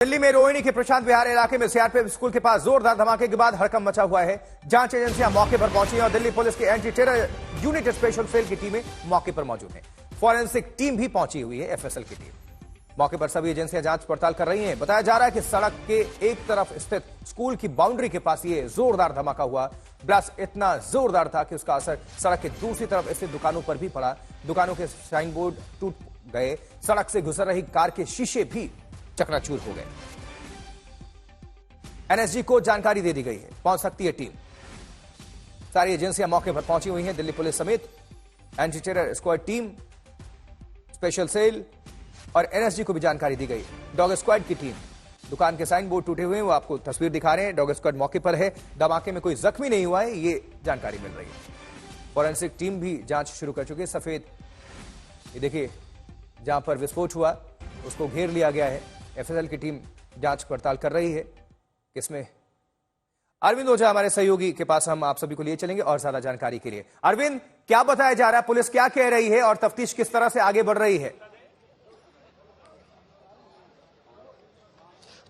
दिल्ली में रोहिणी के प्रशांत विहार इलाके में सीआरपीएफ स्कूल के पास जोरदार धमाके के बाद हड़कंप मचा हुआ है। जांच एजेंसियां मौके पर पहुंची हैं और दिल्ली पुलिस की anti terror unit special cell की टीमें मौके पर मौजूद हैं। फॉरेंसिक टीम भी पहुंची हुई है, एफएसएल की टीम। मौके पर सभी एजेंसियां जांच पड़ताल कर रही हैं। बताया जा रहा है कि सड़क के एक तरफ स्थित स्कूल की बाउंड्री के पास ये जोरदार धमाका हुआ। ब्लास्ट इतना जोरदार था कि उसका असर सड़क के दूसरी तरफ स्थित दुकानों पर भी पड़ा। दुकानों के साइन बोर्ड टूट गए। सड़क से गुजर रही कार के शीशे भी चकनाचूर हो गए। एनएसजी को जानकारी दे दी गई है, पहुंच सकती है टीम। सारी एजेंसियां मौके पर पहुंची हुई हैं। दिल्ली पुलिस समेत anti terror squad team, special cell और एनएसजी को भी जानकारी दी गई। डॉग स्क्वाड की टीम, दुकान के साइन बोर्ड टूटे हुए हैं, वो आपको तस्वीर दिखा रहे हैं। डॉग स्क्वाड मौके पर है। धमाके में कोई जख्मी नहीं हुआ है, ये जानकारी मिल रही है। फॉरेंसिक टीम भी जांच शुरू कर चुकी है। सफेद, ये देखिए, जहां पर विस्फोट हुआ उसको घेर लिया गया है। एफएसएल की टीम जांच पड़ताल कर रही है। किसमें अरविंद ओझा हमारे सहयोगी के पास हम आप सभी को लिए चलेंगे और ज्यादा जानकारी के लिए। अरविंद, क्या बताया जा रहा है, पुलिस क्या कह रही है और तफ्तीश किस तरह से आगे बढ़ रही है?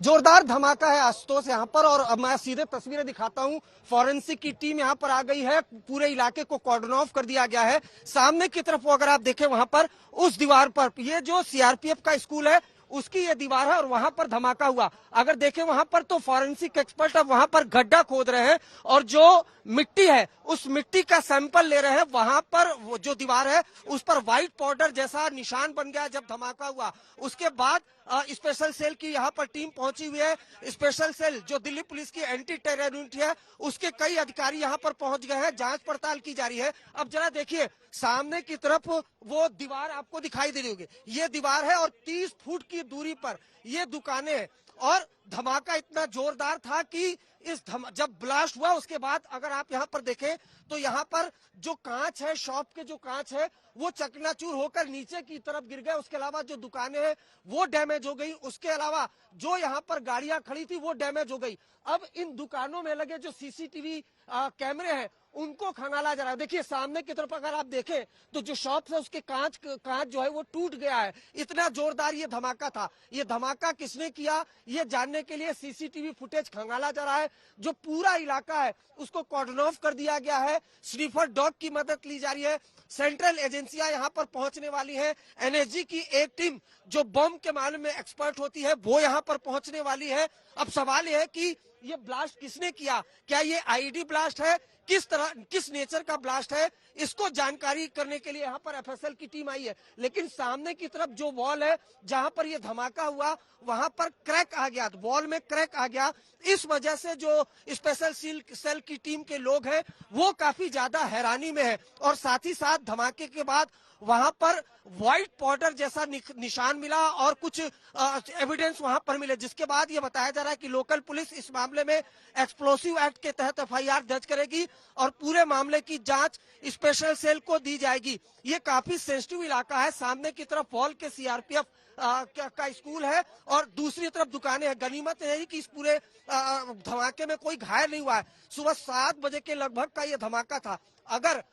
जोरदार धमाका है आशुतोष यहाँ पर, और अब मैं सीधे तस्वीरें दिखाता हूँ। फॉरेंसिक की टीम यहाँ पर आ गई है। पूरे इलाके को कॉर्डन ऑफ कर दिया गया है। सामने की तरफ अगर आप देखें, वहां पर उस दीवार पर ये जो सीआरपीएफ का स्कूल है उसकी ये दीवार है और वहां पर धमाका हुआ। अगर देखें वहां पर तो फॉरेंसिक एक्सपर्ट अब वहां पर गड्ढा खोद रहे हैं और जो मिट्टी है उस मिट्टी का सैंपल ले रहे हैं। वहां पर वो जो दीवार है उस पर व्हाइट पाउडर जैसा निशान बन गया जब धमाका हुआ। उसके बाद स्पेशल सेल की यहाँ पर टीम पहुंची हुई है। स्पेशल सेल जो दिल्ली पुलिस की एंटी टेरर यूनिट है उसके कई अधिकारी यहाँ पर पहुंच गए हैं। जांच पड़ताल की जा रही है। अब जरा देखिए, सामने की तरफ वो दीवार आपको दिखाई दे रही होगी। ये दीवार है और 30 फुट की दूरी पर ये दुकानें हैं। और धमाका इतना जोरदार था कि जब ब्लास्ट हुआ उसके बाद अगर आप यहाँ पर देखें तो यहाँ पर जो कांच है, शॉप के जो कांच है वो चकनाचूर होकर नीचे की तरफ गिर गए। उसके अलावा जो दुकानें हैं वो डैमेज हो गई। उसके अलावा जो यहाँ पर गाड़ियां खड़ी थी वो डैमेज हो गई। अब इन दुकानों में लगे जो सीसीटीवी कैमरे हैं उनको खंगाला जा रहा है। देखिए, सामने की तरफ अगर आप देखें तो जो शॉप है उसके कांच जो है वो टूट गया है। इतना जोरदार ये धमाका था। ये धमाका किसने किया ये जानने के लिए सीसीटीवी फुटेज खंगाला जा रहा है। जो पूरा इलाका है उसको कॉर्डन ऑफ कर दिया गया है। स्नीफर डॉग की मदद ली जा रही है। सेंट्रल एजेंसियां यहाँ पर पहुंचने वाली है। एनएसजी की एक टीम जो बम के मामले में एक्सपर्ट होती है वो यहाँ पर पहुंचने वाली है। अब सवाल यह है कि ये ब्लास्ट किसने किया, क्या ये आईडी ब्लास्ट है, किस नेचर का ब्लास्ट है, इसको जानकारी करने के लिए यहाँ पर एफएसएल की टीम आई है। लेकिन सामने की तरफ जो वॉल है जहां पर ये धमाका हुआ वहां पर क्रैक आ गया, वॉल में क्रैक आ गया। इस वजह से जो स्पेशल सेल की टीम के लोग हैं वो काफी ज्यादा हैरानी में है। और साथ ही साथ धमाके के बाद वहां पर व्हाइट पाउडर जैसा निशान मिला और कुछ एविडेंस वहां पर मिले, जिसके बाद ये बताया जा रहा है कि लोकल पुलिस इस मामले में एक्सप्लोसिव एक्ट के तहत एफआईआर दर्ज करेगी और पूरे मामले की जांच स्पेशल सेल को दी जाएगी। ये काफी सेंसिटिव इलाका है। सामने की तरफ वॉल के सीआरपीएफ का स्कूल है और दूसरी तरफ दुकानें हैं। गनीमत है कि इस पूरे धमाके में कोई घायल नहीं हुआ है। सुबह 7 बजे के लगभग का ये धमाका था। अगर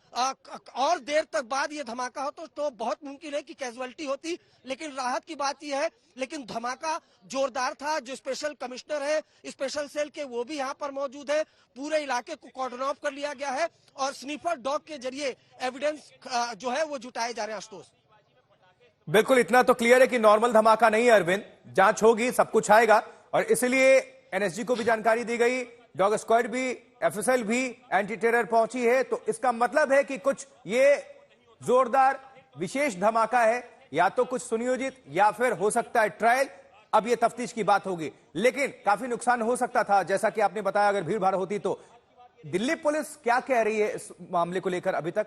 और देर तक बाद ये धमाका हो तो बहुत मुमकिन है कि कैजुअलिटी होती, लेकिन राहत की बात यह है। लेकिन धमाका जोरदार था। जो स्पेशल कमिश्नर है स्पेशल सेल के वो भी यहाँ पर मौजूद है। पूरे इलाके को कॉर्डन ऑफ कर लिया गया है और स्नीफर डॉग के जरिए एविडेंस जो है वो जुटाए जा रहे हैं। आशुतोष, बिल्कुल, इतना तो क्लियर है कि नॉर्मल धमाका नहीं है अरविंद। जांच होगी, सब कुछ आएगा और इसलिए एनएसजी को भी जानकारी दी गई। डॉग स्क्वाड भी, एफएसएल भी, एंटी टेरर पहुंची है। तो इसका मतलब है कि कुछ ये जोरदार विशेष धमाका है, या तो कुछ सुनियोजित या फिर हो सकता है ट्रायल। अब ये तफ्तीश की बात होगी, लेकिन काफी नुकसान हो सकता था जैसा कि आपने बताया अगर भीड़ भाड़ होती तो। दिल्ली पुलिस क्या कह रही है इस मामले को लेकर अभी तक?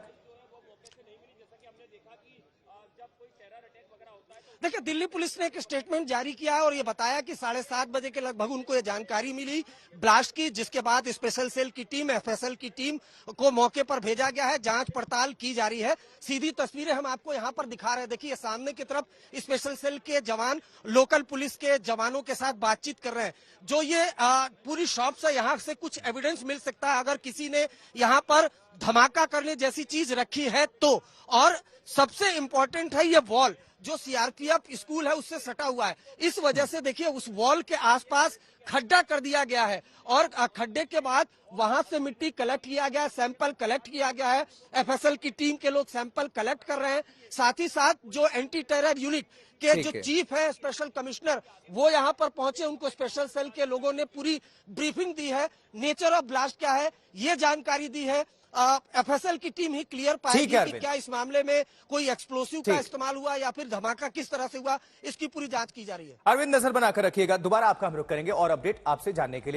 देखिए, दिल्ली पुलिस ने एक स्टेटमेंट जारी किया है और ये बताया कि 7:30 बजे के लगभग उनको ये जानकारी मिली ब्लास्ट की, जिसके बाद स्पेशल सेल की टीम, एफएसएल की टीम को मौके पर भेजा गया है। जांच पड़ताल की जा रही है। सीधी तस्वीरें हम आपको यहाँ पर दिखा रहे हैं। देखिए, सामने की तरफ स्पेशल सेल के जवान लोकल पुलिस के जवानों के साथ बातचीत कर रहे हैं। जो ये पूरी शॉप से यहाँ से कुछ एविडेंस मिल सकता है अगर किसी ने यहाँ पर धमाका करने जैसी चीज रखी है तो। और सबसे इंपॉर्टेंट है ये वॉल जो सीआरपीएफ स्कूल है उससे सटा हुआ है। इस वजह से देखिए उस वॉल के आसपास खड्डा कर दिया गया है और खड्डे के बाद वहां से मिट्टी कलेक्ट किया गया है, सैंपल कलेक्ट किया गया है। एफएसएल की टीम के लोग सैंपल कलेक्ट कर रहे हैं। साथ ही साथ जो एंटी टेरर यूनिट के जो चीफ है स्पेशल कमिश्नर वो यहाँ पर पहुंचे, उनको स्पेशल सेल के लोगों ने पूरी ब्रीफिंग दी है। नेचर ऑफ ब्लास्ट क्या है ये जानकारी दी है। एफएसएल की टीम ही क्लियर पाएगी कि क्या इस मामले में कोई एक्सप्लोसिव का इस्तेमाल हुआ या फिर धमाका किस तरह से हुआ, इसकी पूरी जांच की जा रही है। अरविंद, नजर बनाकर रखिएगा, दोबारा आपका हम रुख करेंगे और अपडेट आपसे जानने के लिए।